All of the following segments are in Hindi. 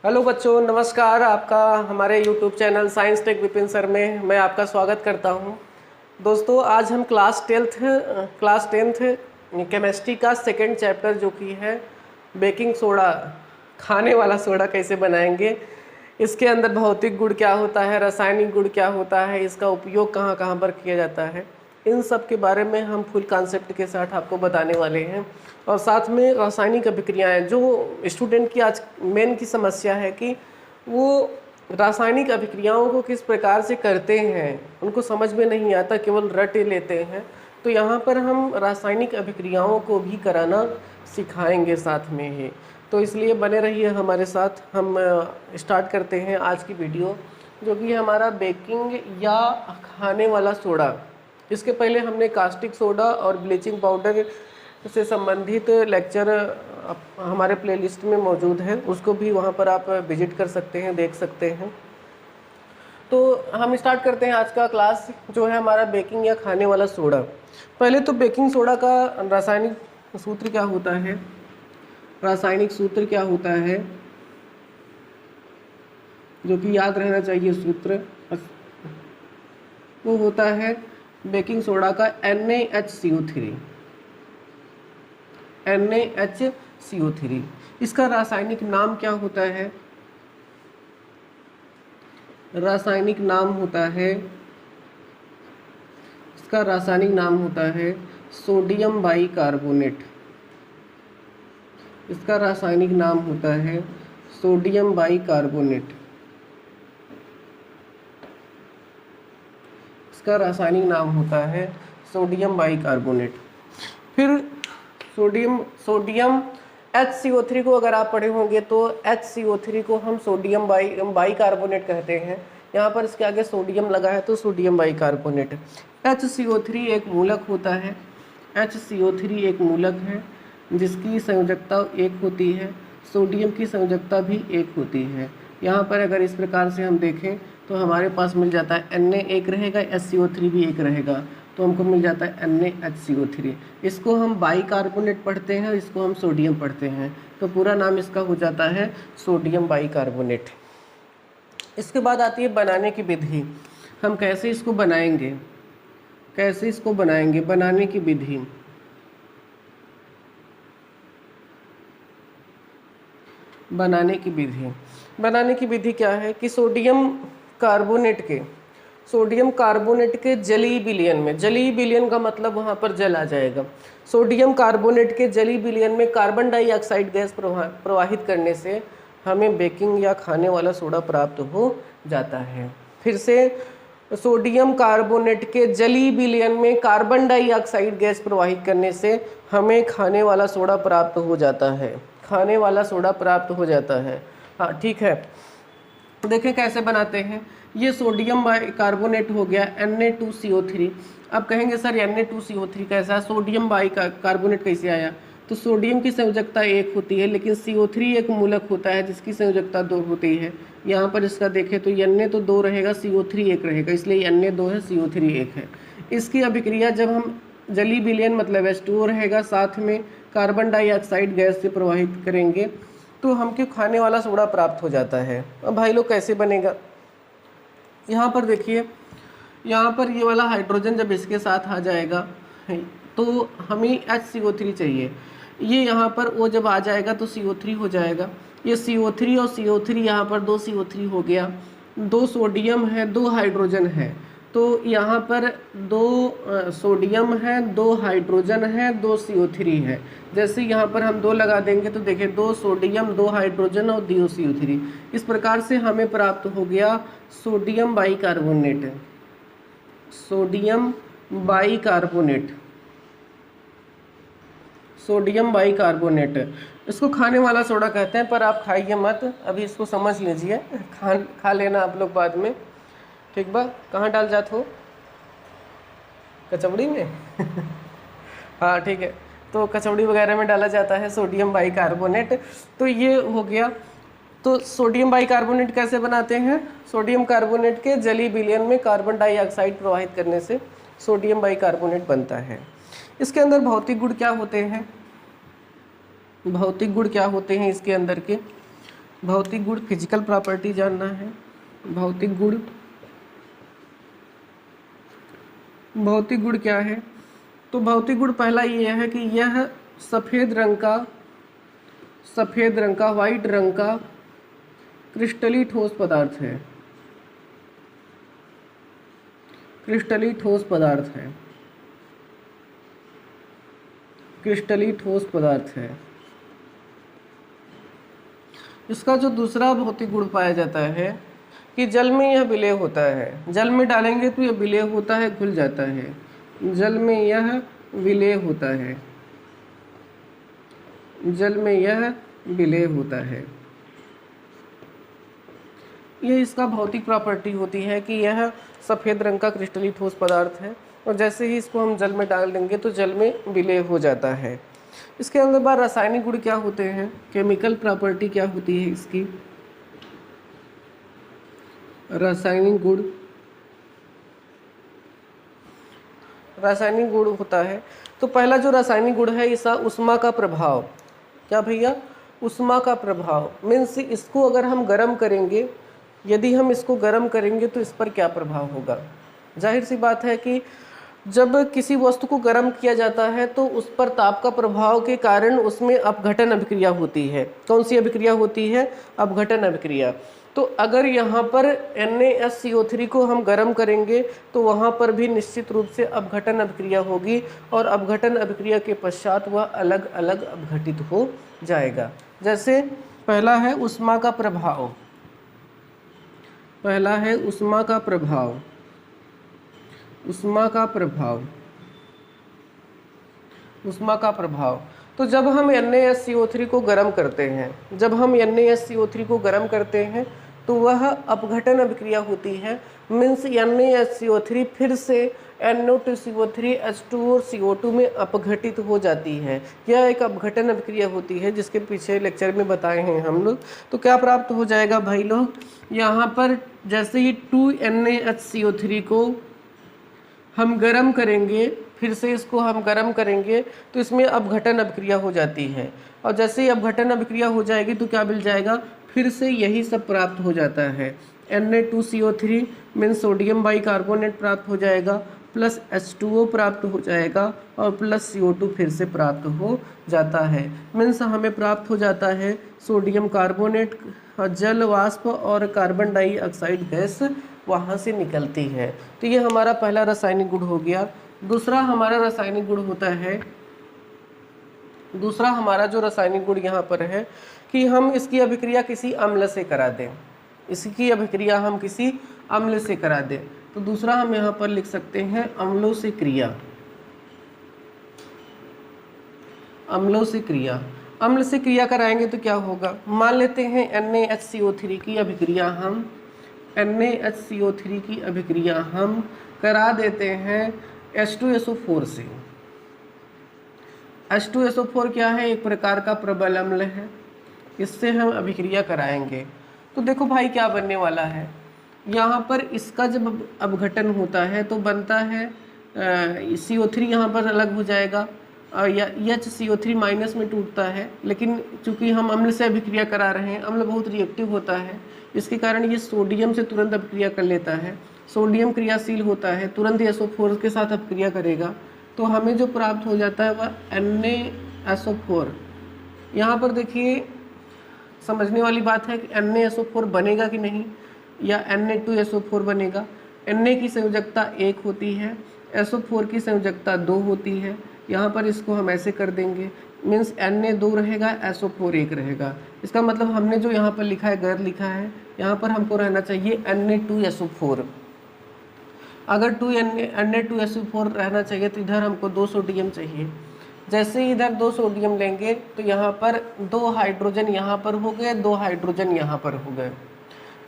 हेलो बच्चों, नमस्कार। आपका हमारे YouTube channel science tech Vipin sir में मैं आपका स्वागत करता हूं। दोस्तों, आज हम क्लास टेंथ केमिस्ट्री का सेकंड चैप्टर जो कि है बेकिंग सोडा, खाने वाला सोडा कैसे बनाएंगे, इसके अंदर भौतिक गुण क्या होता है, रासायनिक गुण क्या होता है, इसका उपयोग कहाँ कहाँ पर किया जाता है, इन सब के बारे में हम फुल कॉन्सेप्ट के साथ आपको बताने वाले हैं। और साथ में रासायनिक अभिक्रियाएं, जो स्टूडेंट की आज मेन की समस्या है कि वो रासायनिक अभिक्रियाओं को किस प्रकार से करते हैं, उनको समझ में नहीं आता, केवल रट लेते हैं। तो यहाँ पर हम रासायनिक अभिक्रियाओं को भी कराना सिखाएंगे साथ में ही। तो इसलिए बने रहिए हमारे साथ। हम स्टार्ट करते हैं आज की वीडियो, जो कि हमारा बेकिंग या खाने वाला सोडा। इसके पहले हमने कास्टिक सोडा और ब्लीचिंग पाउडर से संबंधित लेक्चर हमारे प्लेलिस्ट में मौजूद है, उसको भी वहाँ पर आप विजिट कर सकते हैं, देख सकते हैं। तो हम स्टार्ट करते हैं आज का क्लास, जो है हमारा बेकिंग या खाने वाला सोडा। पहले तो बेकिंग सोडा का रासायनिक सूत्र क्या होता है, रासायनिक सूत्र क्या होता है, जो कि याद रहना चाहिए सूत्र, वो होता है बेकिंग सोडा का NaHCO3। NaHCO3 इसका रासायनिक नाम क्या होता है? रासायनिक नाम होता है, इसका रासायनिक नाम होता है सोडियम बाइकार्बोनेट। इसका रासायनिक नाम होता है सोडियम बाइकार्बोनेट। इसका रासायनिक नाम होता है सोडियम बाइकार्बोनेट। फिर सोडियम HCO3 को अगर आप पढ़े होंगे तो HCO3 को हम सोडियम बाइकार्बोनेट कहते हैं। यहाँ पर इसके आगे सोडियम लगा है तो सोडियम बाइकार्बोनेट। HCO3 एक मूलक होता है। HCO3 एक मूलक है जिसकी संयोजकता एक होती है, सोडियम की संयोजकता भी एक होती है। यहाँ पर अगर इस प्रकार से हम देखें तो हमारे पास मिल जाता है Na एक रहेगा, HCO3 भी एक रहेगा, तो हमको मिल जाता है NaHCO3। इसको हम बाइकार्बोनेट पढ़ते हैं, इसको हम सोडियम पढ़ते हैं, तो पूरा नाम इसका हो जाता है सोडियम बाइकार्बोनेट। इसके बाद आती है बनाने की विधि। हम कैसे इसको बनाएंगे, बनाने की विधि। बनाने की विधि क्या है कि सोडियम कार्बोनेट के जलीय विलयन में, जलीय विलयन का मतलब वहाँ पर जल आ जाएगा। सोडियम कार्बोनेट के जलीय विलयन में कार्बन डाइऑक्साइड गैस प्रवाहित करने से हमें बेकिंग या खाने वाला सोडा प्राप्त हो जाता है। फिर से, सोडियम कार्बोनेट के जलीय विलयन में कार्बन डाइऑक्साइड गैस प्रवाहित करने से हमें खाने वाला सोडा प्राप्त हो जाता है। हाँ, ठीक है। देखें कैसे बनाते हैं। ये सोडियम बाइकार्बोनेट हो गया Na2CO3। अब कहेंगे सर Na2CO3 कैसा, सोडियम बाइकार्बोनेट कैसे आया? तो सोडियम की संयोजकता एक होती है, लेकिन CO3 एक मूलक होता है जिसकी संयोजकता दो होती है। यहाँ पर इसका देखें तो Na तो दो रहेगा, CO3 एक रहेगा, इसलिए Na दो है, CO3 एक है। इसकी अभिक्रिया जब हम जलीय विलयन मतलब H2O रहेगा, साथ में कार्बन डाइऑक्साइड गैस से प्रवाहित करेंगे तो हमको खाने वाला सोडा प्राप्त हो जाता है। अब भाई लोग कैसे बनेगा, यहाँ पर देखिए, यहाँ पर ये वाला हाइड्रोजन जब इसके साथ आ जाएगा तो हमें HCO3 चाहिए। ये यहाँ पर O जब आ जाएगा तो CO3 हो जाएगा। ये CO3 और CO3 यहाँ पर 2 CO3 हो गया, 2 सोडियम है, 2 हाइड्रोजन है, तो यहाँ पर 2 सोडियम है, 2 हाइड्रोजन है, 2 CO3 है। जैसे यहाँ पर हम 2 लगा देंगे तो देखिए 2 सोडियम, 2 हाइड्रोजन और 2 CO3। इस प्रकार से हमें प्राप्त हो गया सोडियम बाइकार्बोनेट। सोडियम बाइकार्बोनेट इसको खाने वाला सोडा कहते हैं, पर आप खाइए मत, अभी इसको समझ लीजिए, खा लेना आप लोग बाद में, ठीक बा? कहाँ डाल जात हो, कचौड़ी में? हाँ ठीक है, तो कचौड़ी वगैरह में डाला जाता है सोडियम बाइकार्बोनेट। तो ये हो गया। तो सोडियम बाइकार्बोनेट कैसे बनाते हैं? सोडियम कार्बोनेट के जलीय विलयन में कार्बन डाइऑक्साइड प्रवाहित करने से सोडियम बाइकार्बोनेट बनता है। इसके अंदर भौतिक गुण क्या होते हैं? इसके अंदर के भौतिक गुण, फिजिकल प्रॉपर्टी जानना है। भौतिक गुण, भौतिक गुण क्या है? तो भौतिक गुण पहला ये है कि यह सफ़ेद रंग का वाइट रंग का क्रिस्टली ठोस पदार्थ है। क्रिस्टली ठोस पदार्थ है। क्रिस्टली ठोस पदार्थ है। इसका जो दूसरा भौतिक गुण पाया जाता है कि जल में यह विलय होता है। जल में डालेंगे तो यह विलय होता है, घुल जाता है। जल में यह विलय होता है। जल में यह विलय होता है। ये इसका भौतिक प्रॉपर्टी होती है कि यह सफ़ेद रंग का क्रिस्टली ठोस पदार्थ है और जैसे ही इसको हम जल में डाल देंगे तो जल में विलय हो जाता है। इसके अंदर बार रासायनिक गुण क्या होते हैं, केमिकल प्रॉपर्टी क्या होती है इसकी? रासायनिक गुण, रासायनिक गुण होता है तो पहला जो रासायनिक गुण है इसका उष्मा का प्रभाव। क्या भैया? उष्मा का प्रभाव मीन्स इसको अगर हम गर्म करेंगे, यदि हम इसको गर्म करेंगे तो इस पर क्या प्रभाव होगा? जाहिर सी बात है कि जब किसी वस्तु को गर्म किया जाता है तो उस पर ताप का प्रभाव के कारण उसमें अपघटन अभिक्रिया होती है। कौन सी अभिक्रिया होती है? अपघटन अभिक्रिया। तो अगर यहाँ पर NaSCO3 को हम गर्म करेंगे तो वहाँ पर भी निश्चित रूप से अपघटन अभिक्रिया होगी और अपघटन अभिक्रिया के पश्चात वह अलग अलग अपघटित हो जाएगा। जैसे पहला है उष्मा का प्रभाव। पहला है उष्मा का प्रभाव। उष्मा का प्रभाव, उष्मा का प्रभाव। तो जब हम NaSCO3 को गर्म करते हैं, जब हम NaSCO3 को गर्म करते हैं तो वह अपघटन अभिक्रिया होती है। मीन्स NaSCO3 फिर से NO2CO3 H2 और CO2 में अपघटित हो जाती है। यह एक अपघटन अभिक्रिया होती है जिसके पीछे लेक्चर में बताए हैं हम लोग। तो क्या प्राप्त हो जाएगा भाई लोग? यहाँ पर जैसे ही 2NaHCO3 को हम गर्म करेंगे, फिर से इसको हम गर्म करेंगे तो इसमें अपघटन अभिक्रिया हो जाती है और जैसे ही अपघटन अभिक्रिया हो जाएगी तो क्या मिल जाएगा? फिर से यही सब प्राप्त हो जाता है। Na2CO3 मीन्स सोडियम बाइकार्बोनेट प्राप्त हो जाएगा, प्लस H2O प्राप्त हो जाएगा और प्लस CO2 फिर से प्राप्त हो जाता है। मीन्स हमें प्राप्त हो जाता है सोडियम कार्बोनेट, जल वाष्प और कार्बन डाइऑक्साइड गैस वहाँ से निकलती है। तो ये हमारा पहला रासायनिक गुण हो गया। दूसरा हमारा रासायनिक गुण होता है, दूसरा हमारा जो रासायनिक गुण यहाँ पर है कि हम इसकी अभिक्रिया किसी अम्ल से करा दें। इसकी अभिक्रिया हम किसी अम्ल से करा दें। तो दूसरा हम यहाँ पर लिख सकते हैं अम्लों से क्रिया। अम्लों से क्रिया, अम्ल से क्रिया कराएंगे तो क्या होगा? मान लेते हैं NaHCO3 की अभिक्रिया हम NaHCO3 की अभिक्रिया हम करा देते हैं H2SO4 से। H2SO4 क्या है? एक प्रकार का प्रबल अम्ल है। इससे हम अभिक्रिया कराएंगे तो देखो भाई क्या बनने वाला है। यहाँ पर इसका जब अपघटन होता है तो बनता है CO3 यहाँ पर अलग हो जाएगा या HCO3 माइनस में टूटता है। लेकिन चूंकि हम अम्ल से अभिक्रिया करा रहे हैं, अम्ल बहुत रिएक्टिव होता है, इसके कारण ये सोडियम से तुरंत अभिक्रिया कर लेता है। सोडियम क्रियाशील होता है, तुरंत SO4 के साथ अभिक्रिया करेगा तो हमें जो प्राप्त हो जाता है वह NaSO4। यहाँ पर देखिए समझने वाली बात है कि NaSO4 बनेगा कि नहीं या Na2SO4 बनेगा। Na की संयोजकता 1 होती है, SO4 की संयोजकता 2 होती है। यहाँ पर इसको हम ऐसे कर देंगे, मीन्स Na 2 रहेगा, SO4 1 रहेगा। इसका मतलब हमने जो यहाँ पर लिखा है गैर लिखा है, यहाँ पर हमको रहना चाहिए Na2SO4। अगर Na2SO4 रहना चाहिए तो इधर हमको 2 सोडियम चाहिए। जैसे ही इधर 2 सोडियम लेंगे तो यहाँ पर 2 हाइड्रोजन यहाँ पर हो गए, 2 हाइड्रोजन यहाँ पर हो गए,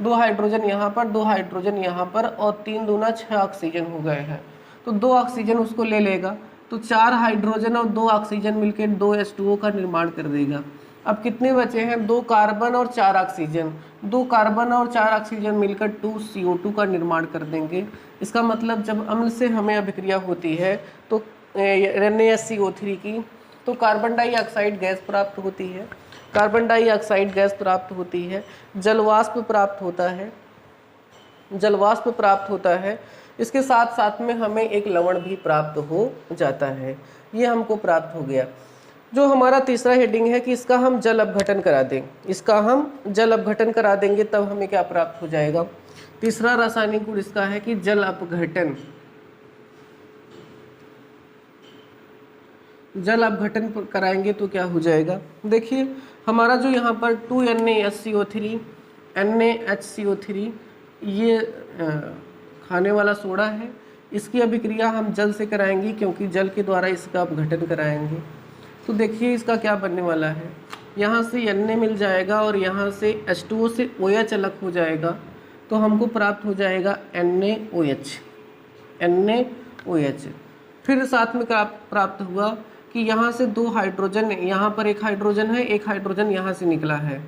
2 हाइड्रोजन यहाँ पर, 2 हाइड्रोजन यहाँ पर और 3 दूना 6 ऑक्सीजन हो गए हैं। तो 2 ऑक्सीजन उसको ले लेगा तो 4 हाइड्रोजन और 2 ऑक्सीजन मिलकर 2 H2O का निर्माण कर देगा। अब कितने बचे हैं? 2 कार्बन और 4 ऑक्सीजन। 2 कार्बन और 4 ऑक्सीजन मिलकर 2 CO2 का निर्माण कर देंगे। इसका मतलब जब अम्ल से हमें अभिक्रिया होती है तो NaSCO3 की तो कार्बन डाइऑक्साइड गैस प्राप्त होती है। कार्बन डाइऑक्साइड गैस प्राप्त होती है, जलवाष्प प्राप्त होता है, जलवाष्प प्राप्त होता है। इसके साथ साथ में हमें एक लवण भी प्राप्त हो जाता है। ये हमको प्राप्त हो गया। जो हमारा तीसरा हेडिंग है कि इसका हम जल अपघटन करा दें, इसका हम जल अपघटन करा देंगे तब हमें क्या प्राप्त हो जाएगा। तीसरा रासायनिक गुण इसका है कि जल अपघटन, जल अपघटन कराएंगे तो क्या हो जाएगा। देखिए हमारा जो यहाँ पर 2NaSCO3 NaHCO3 ये खाने वाला सोडा है, इसकी अभिक्रिया हम जल से कराएंगे क्योंकि जल के द्वारा इसका अपघटन कराएंगे। तो देखिए इसका क्या बनने वाला है, यहाँ से Na मिल जाएगा और यहाँ से H2O से OH अलग हो जाएगा, तो हमको प्राप्त हो जाएगा NaOH। फिर साथ में प्राप्त हुआ कि यहाँ से 2 हाइड्रोजन, यहाँ पर एक हाइड्रोजन है, एक हाइड्रोजन यहाँ से निकला है।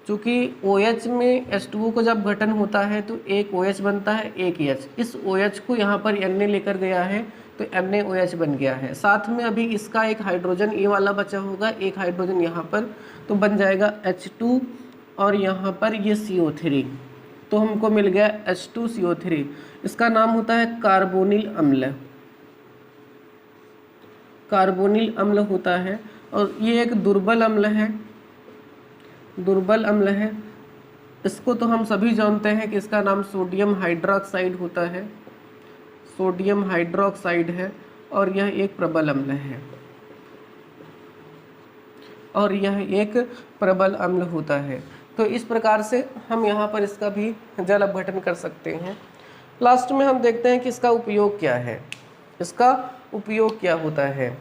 चूँकि OH में H2O को जब गठन होता है तो एक OH बनता है, एक H। इस OH को यहाँ पर Na लेकर गया है तो NaOH बन गया है। साथ में अभी इसका एक हाइड्रोजन ये वाला बचा होगा, एक हाइड्रोजन यहाँ पर, तो बन जाएगा H2 और यहाँ पर ये CO3, तो हमको मिल गया H2CO3। इसका नाम होता है कार्बोनिल अम्ल, कार्बोनिल अम्ल होता है। और ये एक दुर्बल अम्ल है, दुर्बल अम्ल है। इसको तो हम सभी जानते हैं कि इसका नाम सोडियम हाइड्रोक्साइड होता है, सोडियम हाइड्रोक्साइड है। और यह एक प्रबल अम्ल है, और यह एक प्रबल अम्ल होता है। तो इस प्रकार से हम यहाँ पर इसका भी जल अपघटन कर सकते हैं। लास्ट में हम देखते हैं कि इसका उपयोग क्या है, इसका उपयोग क्या होता है।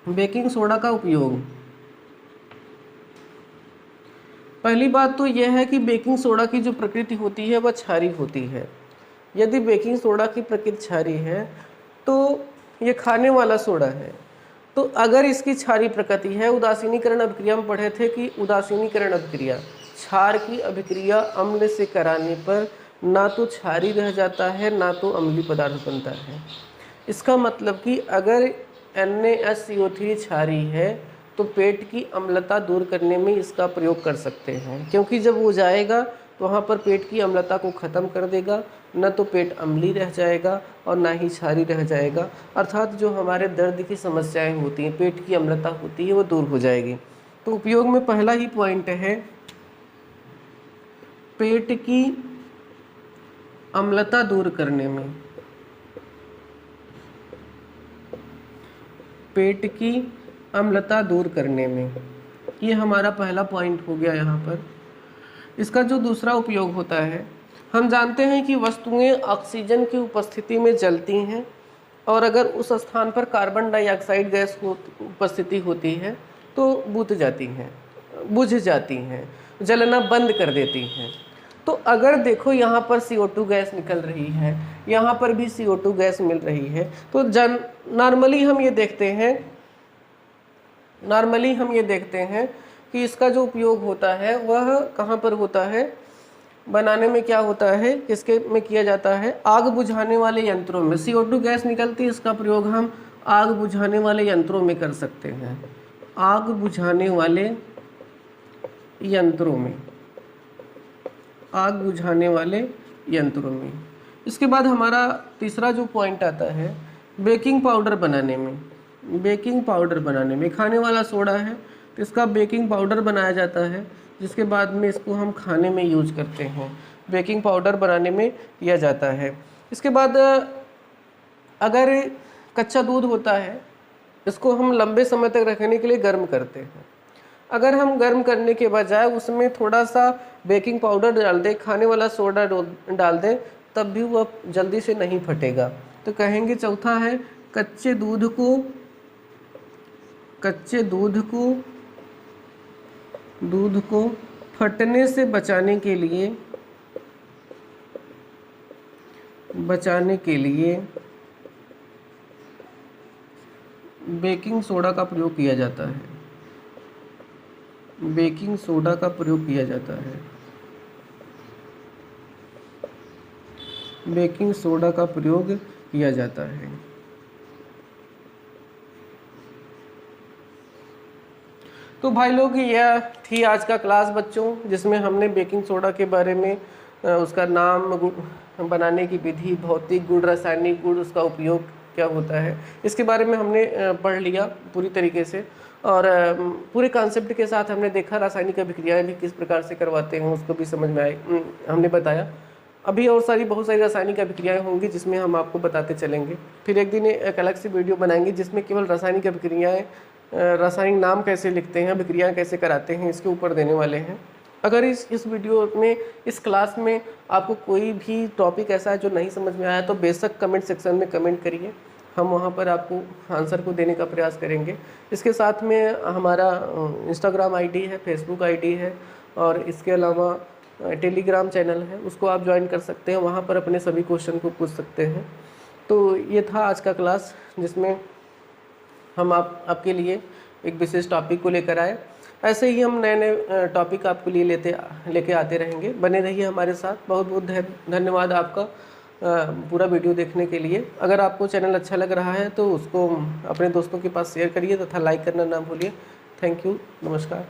बेकिंग सोडा का उपयोग, पहली बात तो यह है कि बेकिंग सोडा की जो प्रकृति होती है वह क्षारीय होती है। यदि बेकिंग सोडा की प्रकृति क्षारीय है तो ये खाने वाला सोडा है। तो अगर इसकी क्षारीय प्रकृति है, उदासीनीकरण अभिक्रिया में पढ़े थे कि उदासीनीकरण अभिक्रिया, क्षार की अभिक्रिया अम्ल से कराने पर ना तो क्षारीय रह जाता है ना तो अम्लीय पदार्थ बनता है। इसका मतलब कि अगर NaSCO3 क्षारीय है तो पेट की अम्लता दूर करने में इसका प्रयोग कर सकते हैं, क्योंकि जब वो जाएगा तो वहाँ पर पेट की अम्लता को ख़त्म कर देगा, न तो पेट अम्लीय रह जाएगा और ना ही क्षारीय रह जाएगा। अर्थात जो हमारे दर्द की समस्याएं होती हैं, पेट की अम्लता होती है, वो दूर हो जाएगी। तो उपयोग में पहला ही पॉइंट है पेट की अम्लता दूर करने में, पेट की अम्लता दूर करने में, ये हमारा पहला पॉइंट हो गया यहाँ पर। इसका जो दूसरा उपयोग होता है, हम जानते हैं कि वस्तुएं ऑक्सीजन की उपस्थिति में जलती हैं और अगर उस स्थान पर कार्बन डाइऑक्साइड गैस उपस्थिति होती है तो बुझ जाती हैं, जलना बंद कर देती हैं। तो अगर देखो यहाँ पर CO2 गैस निकल रही है, यहाँ पर भी CO2 गैस मिल रही है, तो नॉर्मली हम ये देखते हैं कि इसका जो उपयोग होता है वह कहाँ पर होता है, बनाने में क्या होता है, किसके में किया जाता है, आग बुझाने वाले यंत्रों में। CO2 गैस निकलती है, इसका प्रयोग हम आग बुझाने वाले यंत्रों में कर सकते हैं, आग बुझाने वाले यंत्रों में, आग बुझाने वाले यंत्रों में। इसके बाद हमारा तीसरा जो पॉइंट आता है बेकिंग पाउडर बनाने में, बेकिंग पाउडर बनाने में, खाने वाला सोडा है तो इसका बेकिंग पाउडर बनाया जाता है, जिसके बाद में इसको हम खाने में यूज करते हैं, बेकिंग पाउडर बनाने में किया जाता है। इसके बाद अगर कच्चा दूध होता है, इसको हम लंबे समय तक रखने के लिए गर्म करते हैं। अगर हम गर्म करने के बजाय उसमें थोड़ा सा बेकिंग पाउडर डाल दें, खाने वाला सोडा डाल दें, तब भी वह जल्दी से नहीं फटेगा। तो कहेंगे चौथा है कच्चे दूध को फटने से बचाने के लिए बेकिंग सोडा का प्रयोग किया जाता है, बेकिंग सोडा का प्रयोग किया जाता है, बेकिंग सोडा का प्रयोग किया जाता है। तो भाई लोग यह थी आज का क्लास बच्चों, जिसमें हमने बेकिंग सोडा के बारे में उसका नाम, बनाने की विधि, भौतिक गुण, रासायनिक गुण, उसका उपयोग क्या होता है, इसके बारे में हमने पढ़ लिया पूरी तरीके से। और पूरे कॉन्सेप्ट के साथ हमने देखा रासायनिक अभिक्रियाएं भी किस प्रकार से करवाते हैं, उसको भी समझ में आई, हमने बताया। अभी और बहुत सारी रासायनिक अभिक्रियाएं होंगी जिसमें हम आपको बताते चलेंगे। फिर एक दिन एक अलग सी वीडियो बनाएंगे जिसमें केवल रासायनिक अभिक्रियाएं, रासायनिक नाम कैसे लिखते हैं, अभिक्रियाएं कैसे कराते हैं, इसके ऊपर देने वाले हैं। अगर इस वीडियो में, इस क्लास में आपको कोई भी टॉपिक ऐसा है जो नहीं समझ में आया तो बेशक कमेंट सेक्शन में कमेंट करिए, हम वहाँ पर आपको आंसर को देने का प्रयास करेंगे। इसके साथ में हमारा इंस्टाग्राम आईडी है, फेसबुक आईडी है, और इसके अलावा टेलीग्राम चैनल है, उसको आप ज्वाइन कर सकते हैं, वहाँ पर अपने सभी क्वेश्चन को पूछ सकते हैं। तो ये था आज का क्लास, जिसमें हम आपके लिए एक विशेष टॉपिक को लेकर आए। ऐसे ही हम नए नए टॉपिक आपके लिए लेके आते रहेंगे। बने रहिए हमारे साथ। बहुत बहुत धन्यवाद आपका पूरा वीडियो देखने के लिए। अगर आपको चैनल अच्छा लग रहा है तो उसको अपने दोस्तों के पास शेयर करिए तथा लाइक करना ना भूलिए। थैंक यू, नमस्कार।